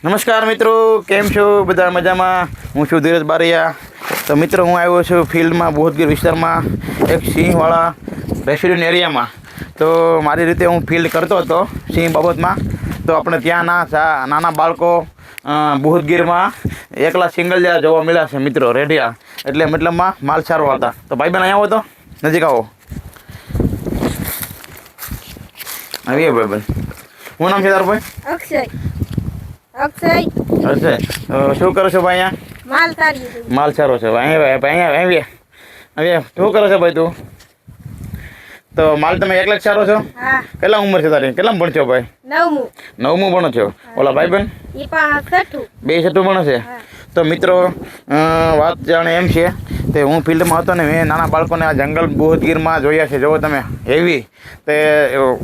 નમસ્કાર મિત્રો, કેમ છો બધા? મજામાં? હું છું ધીરજ બારૈયા. તો મિત્રો, હું આવ્યો છું ફિલ્ડમાં, બોધગીર વિસ્તારમાં, એક સિંહવાળા રેસિડેન્ટ એરિયામાં. તો મારી રીતે હું ફિલ્ડ કરતો હતો સિંહ બાબતમાં. તો આપણે ત્યાં નાના બાળકો બોધગીરમાં એકલા સિંગલ જ્યાં જોવા મળ્યા છે મિત્રો, રેડિયા એટલે મતલબમાં માલ સારવા હતા. તો ભાઈ બહેન અહીંયા આવો, તો નજીક આવો. આવીએ ભાઈ બહેન. શું નામ છે તારું ભાઈ? અક્ષય. શું કરો છો ભાઈ અહીંયા? માલ સારો છે ભાઈ. અહીંયા શું કરો છો ભાઈ તું? તો માલ તમે એકલા જ સારો છો? કેટલા ઉંમર છે તારી? કેટલા ભણશો ભાઈ? 9મું ભણો છો. ઓલા ભાઈ બેન? બે છઠ્ઠું ભણો છે. તો મિત્રો, વાત જાણે એમ છે તે હું ફિલ્ડમાં હતો ને, મેં નાના બાળકોને આ જંગલ બોધગીરમાં જોયા છે. જુઓ તમે, હેવી તે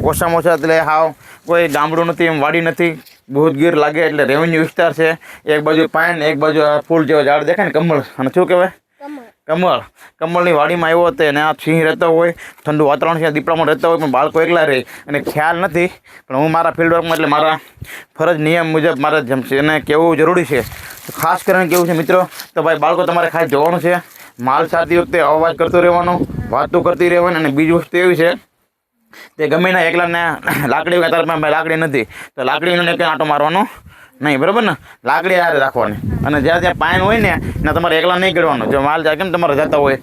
ઓછામાં ઓછા એટલે હાવ કોઈ ગામડું નથી, એમ વાડી નથી. બોધગીર લાગે એટલે રેવન્યુ વિસ્તાર છે. એક બાજુ પાન, એક બાજુ ફૂલ જેવો ઝાડ દેખાય ને, કમળ. અને શું કહેવાય? કમળની વાડીમાં આવ્યો હતો અને આ સિંહ રહેતો હોય, ઠંડુ વાતાવરણ છે, દીપડામાં રહેતા હોય, પણ બાળકો એકલા રહે અને ખ્યાલ નથી. પણ હું મારા ફિલ્ડ વર્કમાં એટલે મારા ફરજ નિયમ મુજબ મારે એને કહેવું જરૂરી છે. ખાસ કરીને કેવું છે મિત્રો, તો ભાઈ બાળકો તમારે ખાસ જોવાનું છે. માલ સારતી વખતે અવાજ કરતો રહેવાનો, વાતો કરતી રહેવાની. અને બીજી વસ્તુ એવી છે, તે ગમે ના એકલાને લાકડી તારમાં લાકડી નથી તો લાકડીનો એક આંટો મારવાનો નહીં, બરાબર ને? લાકડી યાદ રાખવાની. અને જ્યાં ત્યાં પાન હોય ને ત્યાં તમારે એકલા નહીં કરવાનું. જો માલ જાય કેમ તમારે જતા હોય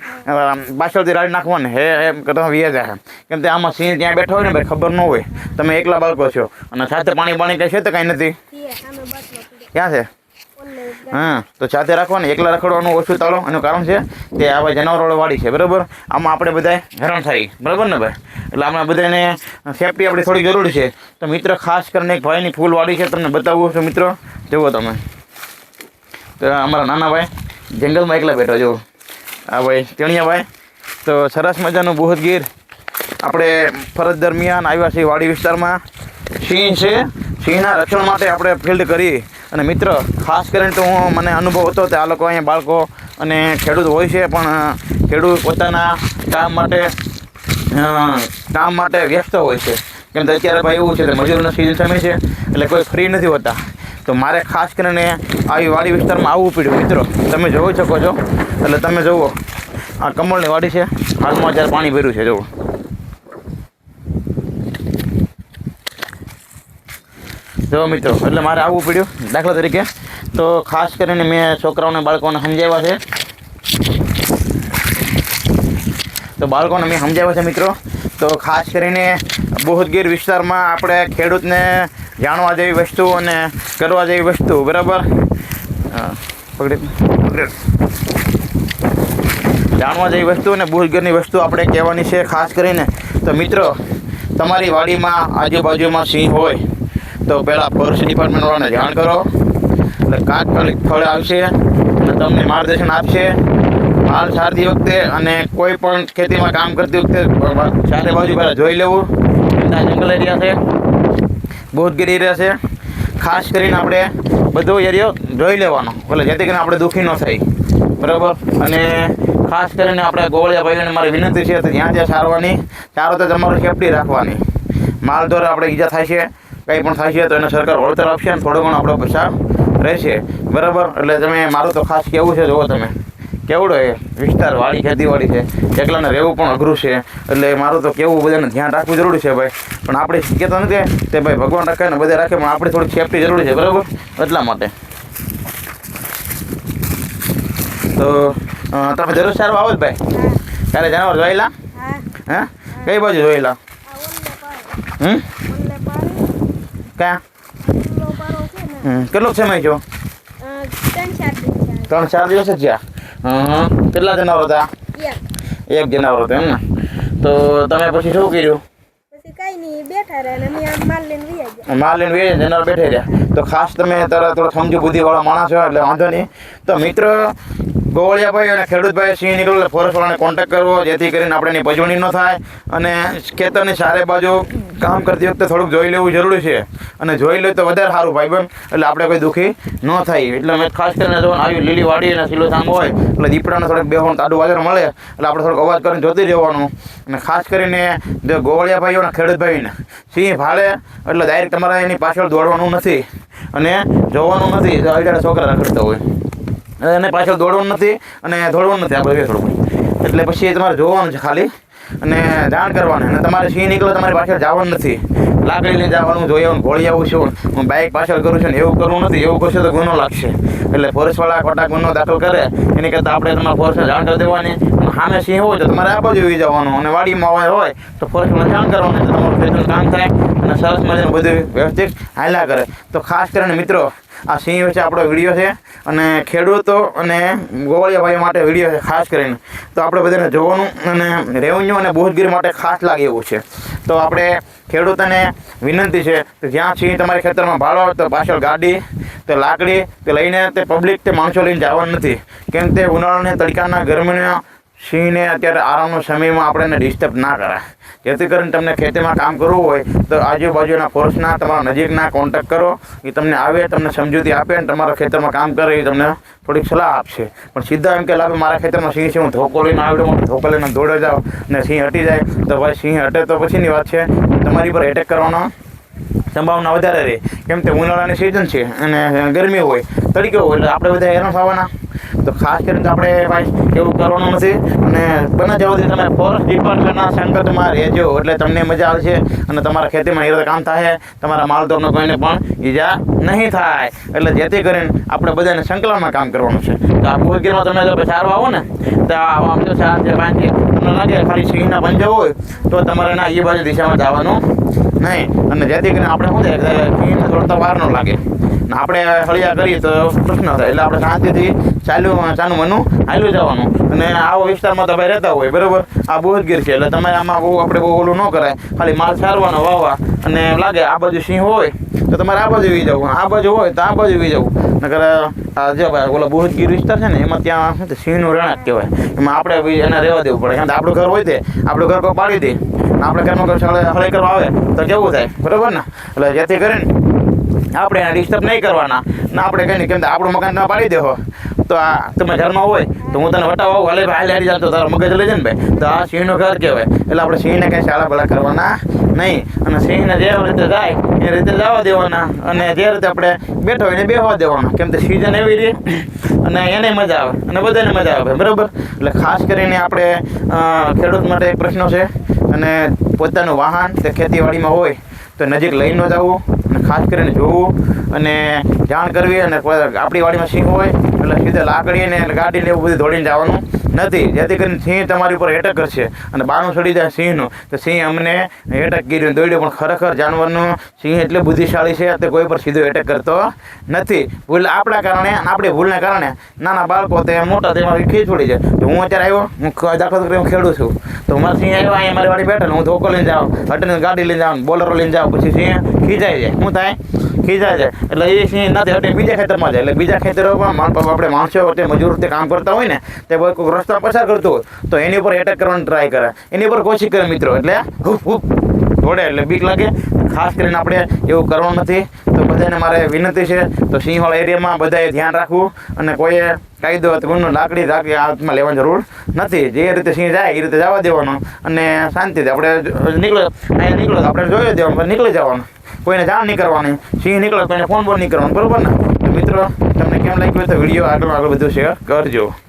પાછળથી રાડી નાખવાની, એમ કરતા વ્યા જાય. કેમ કે આમાં સિંહ ત્યાં બેઠો હોય ને ભાઈ, ખબર ન હોય. તમે એકલા બાળકો છો અને સાથે પાણી કંઈ છે તો કાંઈ નથી. ક્યાં છે? હા, તો સાથે રાખવાની, એકલા રખડવાનું ઓછું ટાળો. એનું કારણ છે કે આ ભાઈ જનાવરો વાળી છે, બરાબર? આમાં આપણે બધા હેરાન થાય, બરાબર ને ભાઈ? એટલે આપણે બધાને સેફટી આપણી થોડી જરૂરી છે. તો મિત્ર, ખાસ કરીને એક ભાઈની ફૂલ વાડી છે, તમને બતાવું છું મિત્રો. જુઓ તમે, તો અમારા નાના ભાઈ જંગલમાં એકલા બેઠો. જુઓ આ ભાઈ ટેણિયાભાઈ. તો સરસ મજાનું બોધગીર આપણે ફરજ દરમિયાન આવ્યા છીએ વાડી વિસ્તારમાં. સિંહ છે, સિંહના રક્ષણ માટે આપણે ફિલ્ડ કરી. અને મિત્ર, ખાસ કરીને તો મને અનુભવ હતો કે આ લોકો અહીંયા બાળકો અને ખેડૂત હોય છે, પણ ખેડૂત પોતાના કામ માટે વ્યસ્ત હોય છે. કેમ કે અત્યારે ભાઈ એવું છે કે મજૂરીનો સિઝન સમય છે, એટલે કોઈ ફ્રી નથી હોતા. તો મારે ખાસ કરીને આવી વાડી વિસ્તારમાં આવવું પડ્યું. મિત્રો, તમે જોઈ શકો છો. એટલે તમે જુઓ, આ કમળની વાડી છે, હાલમાં જ્યારે પાણી ભર્યું છે. જુઓ, જો મિત્રો, એટલે મારે આવવું પડ્યું. દાખલા તરીકે તો ખાસ કરીને મેં છોકરાઓને બાળકોને સમજાવ્યા છે. તો બાળકોને મેં સમજાવ્યા છે મિત્રો. તો ખાસ કરીને બોધગીર વિસ્તારમાં આપણે ખેડૂતને જાણવા જેવી વસ્તુ અને કરવા જેવી વસ્તુ, બરાબર? જાણવા જેવી વસ્તુ અને બોધગીરની વસ્તુ આપણે કહેવાની છે ખાસ કરીને. તો મિત્રો, તમારી વાડીમાં આજુબાજુમાં સિંહ હોય તો પહેલાં ફોરેસ્ટ ડિપાર્ટમેન્ટવાળાને જાણ કરો. એટલે તાત્કાલિક ફળ આવશે અને તમને માર્ગદર્શન આપશે માલ સારતી વખતે. અને કોઈ પણ ખેતીમાં કામ કરતી વખતે ચારે બાજુ પહેલાં જોઈ લેવું. આ જંગલ એરિયા છે, બોધગીર એરિયા છે. ખાસ કરીને આપણે બધો એરિયો જોઈ લેવાનો, એટલે જેથી કરીને આપણે દુઃખી ન થાય, બરાબર? અને ખાસ કરીને આપણે ગોળિયા ભાઈઓને મારી વિનંતી છે તો જ્યાં સારવાની સારો તો તમારું સેફટી રાખવાની. માલ દ્વારા આપણે ઈજા થાય છે, કંઈ પણ થાય છે તો એને સરકાર વળતર આપશે અને થોડો ઘણો આપણો પૈસા રહેશે, બરાબર? એટલે તમે મારું તો ખાસ કહેવું છે, જુઓ તમે કેવડો એ વિસ્તાર વાડી ખેતીવાડી છે, એકલાને રહેવું પણ અઘરું છે. એટલે મારું તો કેવું બધાને ધ્યાન રાખવું જરૂરી છે ભાઈ. પણ આપણે શીખતા નથી તે ભાઈ ભગવાન રાખે ને બધા રાખે, પણ આપણે થોડીક સેફટી જરૂરી છે, બરાબર? એટલા માટે તો તમે દરરોજ સારું આવો જ ભાઈ? ક્યારે જાનવર જોયેલા? હા, કઈ બાજુ જોયેલા? ક્યાં? કેટલો સમય છો? 3-4 દિવસ જ જ્યાં. કેટલા જનાવર હતા? એક જનાવર હતો, એમ ને? તો તમે પછી શું કર્યું? માલ લઈને વહી જનાવર બેઠા રહ્યા. તો ખાસ તમે તારા થોડો સમજુ બુદ્ધિવાળા માણસ છો એટલે વાંધો નહીં. તો મિત્ર, ગોવળિયાભાઈ અને ખેડૂતભાઈ સિંહ નીકળે ફોરેસ્ટવાળાને કોન્ટેક્ટ કરવો, જેથી કરીને આપણે એની પજવણી ન થાય. અને ખેતરની ચારે બાજુ કામ કરતી વખતે થોડુંક જોઈ લેવું જરૂરી છે, અને જોઈ લે તો વધારે સારું ભાઈબંધ, એટલે આપણે કોઈ દુઃખી ન થાય. એટલે મેં ખાસ કરીને જો આવી લીલી વાડી અને સિલો સામ હોય એટલે દીપડાને થોડુંક બેહોણ તાડું વાજર મળે એટલે આપણે થોડોક અવાજ કરીને જોતી રહેવાનું. અને ખાસ કરીને જો ગોવળિયાભાઈઓ અને ખેડૂતભાઈને સિંહ ભાળે એટલે ડાયરેક્ટ તમારે એની પાછળ દોડવાનું નથી અને જોવાનું નથી. જો આવી છોકરા રખડતા હોય એને પાછળ દોડવાનું નથી અને દોડવાનું નથી, આપણે થોડું એટલે પછી એ તમારે જોવાનું છે ખાલી અને જાણ કરવાની. અને તમારે સિંહ નીકળે તમારી પાછળ જવાનું નથી, લાકડી લઈને જવાનું, જોઈએ હું ઘોળી આવું છું, હું બાઇક પાછળ કરું છું ને એવું કરવું નથી. એવું કરશે તો ગુનો લાગશે. એટલે ફોરેસ્ટવાળા ખોટા ગુનો દાખલ કરે એની કરતાં આપણે તમારા ફોરેસ્ટને જાણ કરી દેવાની. અને સામે સિંહ હોય તો તમારે આ બાજુ આવી જવાનું, અને વાડીમાં હોય તો ફોરેસ્ટવાળાને જાણ કરવાની, તો તમારું ખેતરનું કામ થાય અને સરસ મજાનું બધું વ્યવસ્થિત હાલ્યા કરે. તો ખાસ કરીને મિત્રો આ સિંહ વચ્ચે આપણો વિડીયો છે અને ખેડૂતો અને ગોવળિયાભાઈઓ માટે વિડીયો છે ખાસ કરીને. તો આપણે બધાને જોવાનું અને રેવન્યુ અને બોધગીરી માટે ખાસ લાગે એવું છે. તો આપણે ખેડૂતોને વિનંતી છે કે જ્યાં સિંહ તમારા ખેતરમાં ભાળો તો પાછળ ગાડી તે લાકડી તે લઈને તે પબ્લિક તે માણસો લઈને જવાનું નથી. કેમ તે ઉનાળાની તડકાના ગરમીના સિંહને અત્યારે આરામનો સમયમાં આપણે એને ડિસ્ટર્બ ના કરાય. જેથી કરીને તમને ખેતીમાં કામ કરવું હોય તો આજુબાજુના ફોરેસ્ટના તમારા નજીકના કોન્ટેક્ટ કરો, એ તમને આવે, તમને સમજૂતી આપે અને તમારા ખેતરમાં કામ કરે એ તમને થોડીક સલાહ આપશે. પણ સીધા એમ કે લાગે મારા ખેતરમાં સિંહ છે, હું ધોકો લઈને આવડે, ધોકો લઈને દોડે જાઉં અને સિંહ હટી જાય તો ભાઈ સિંહ હટે તો પછીની વાત છે, તમારી પર એટેક કરવાનો સંભાવના વધારે રહે. કેમ તે ઉનાળાની સિઝન છે અને ગરમી હોય, તડકો હોય, એટલે આપણે બધા હેરાન થવાના. તો ખાસ કરીને આપણે ભાઈ એવું કરવાનું નથી. અને બને ત્યાં સુધી તમે ફોરેસ્ટ ડિપાર્ટમેન્ટના સંકટમાં રહેજો, એટલે તમને મજા આવશે અને તમારા ખેતીમાં એ રીતે કામ થાય, તમારા માલદોરનો કોઈને પણ ઈજા નહીં થાય. એટલે જેથી કરીને આપણે બધાને સંકલનમાં કામ કરવાનું છે. તો આ બોધગીરમાં તમે જો સારું આવો ને તો આમ જો 4 છે 5 છે તમને લાગે ખાલી સિંહના પંજા હોય તો તમારે ના એ બાજુ દિશામાં જવાનું નહીં. અને જેથી કરીને આપણે શું થાય સિંહને દોડતા વાર ન લાગે, આપણે હળિયા કરીએ તો પ્રશ્ન થાય. એટલે આપણે શાંતિથી ચાનું મનું હાલ્યું જવાનું. અને આવો વિસ્તારમાં તમે રહેતા હોય બરાબર, આ બોધગીર છે એટલે તમે આમાં બહુ આપણે બહુ ઓલું ન કરાય, ખાલી માલ સારવાનો વાવવા. અને લાગે આ બાજુ સિંહ હોય તો તમારે આ બાજુ વી જવું, આ બાજુ હોય તો આ બાજુ વી જવું. નકર આ જે ભાઈ ઓલો બોધગીર વિસ્તાર છે ને એમાં ત્યાં શું સિંહનું રહેણાંક કહેવાય, એમાં આપણે એને રહેવા દેવું પડે. કારણ કે આપણું ઘર હોય તે આપણું ઘર કોઈ પાડી દે, આપણે ઘરમાં હળે કરવા આવે તો કેવું થાય બરાબર ને. એટલે જેથી કરીને આપણે એને ડિસ્ટર્બ નહીં કરવાના ને આપણે કંઈ નહીં. કેમ આપણું મકાન તમે પાડી દેવો તો આ તમે ઘરમાં હોય તો હું તને વટાવ આવું, હાલે ભાઈ હારી જાતો તારો મગજ લઈ જાય ને ભાઈ, તો આ સિંહનું ઘર કહેવાય. એટલે આપણે સિંહને કંઈ શાળા ભલા કરવાના નહીં. અને સિંહને જે રીતે જાય એ રીતે જવા દેવાના, અને જે રીતે આપણે બેઠો હોય એને બેસવા દેવાના. કેમ કે સિઝન એવી રહી અને એને મજા આવે અને બધાને મજા આવે બરાબર. એટલે ખાસ કરીને આપણે ખેડૂત માટે એક પ્રશ્ન છે, અને પોતાનું વાહન તે ખેતીવાડીમાં હોય તો નજીક લઈ ન જવું અને ખાસ કરીને જોવું અને જાણ કરવી. અને આપણી વાડીમાં સિંહ હોય એટલે સીધા લાકડી ને ગાડી ને એવું બધું દોડીને જવાનું નથી. જેથી કરીને સિંહ તમારી ઉપર એટેક કરશે અને બાનું ચડી જાય સિંહનું તો સિંહ અમને એટેક કર્યું દોડ્યો. પણ ખરેખર જાનવરનું સિંહ એટલે બુદ્ધિશાળી છે, તે કોઈ પર સીધો એટેક કરતો નથી. ભૂલ આપણા કારણે અને આપણી ભૂલને કારણે નાના બાળકો તે મોટા તેમાં ખીચોડી જાય. તો હું અત્યારે આવ્યો, હું દાખલા તરીકે હું ખેડું છું, તો મારા સિંહ આવ્યો અહીંયા મારી વાડી બેઠેલો, હું ધોકો લઈને જાઉં, હટીને ગાડી લઈને જાઉં, બોલરો લઈને જાઉં, પછી સિંહ ખીજાઈ જાય. શું થાય? ખીજાઈ જાય. એટલે એ સિંહ નથી હટે બીજા ખેતરમાં જાય. એટલે બીજા ખેતરોમાં આપણે માણસો તે મજૂર તે કામ કરતા હોય ને તે કોઈ રસ્તા પસાર કરતો હોય તો એની ઉપર એટેક કરવાનો ટ્રાય કરે, એની ઉપર કોશિશ કરે મિત્રો. એટલે હૂપ હૂપ દોડે એટલે બીક લાગે. ખાસ કરીને આપણે એવું કરવાનું નથી. તો બધાને મારે વિનંતી છે તો સિંહવાળા એરિયામાં બધાએ ધ્યાન રાખવું અને કોઈએ કાયદો ગુનો લાકડી રાખી હાથમાં લેવાની જરૂર નથી. જે રીતે સિંહ જાય એ રીતે જવા દેવાનો અને શાંતિથી આપણે નીકળો આપણે જોઈ દેવાનું, નીકળી જવાનું, કોઈને જાણ નહીં કરવાની. સિંહ નીકળે કોઈને ફોન બોન નહીં કરવાનો બરાબર ને. તો મિત્રો તમને કેમ લાગ્યું તો વિડીયો આગળ બધું શેર કરજો.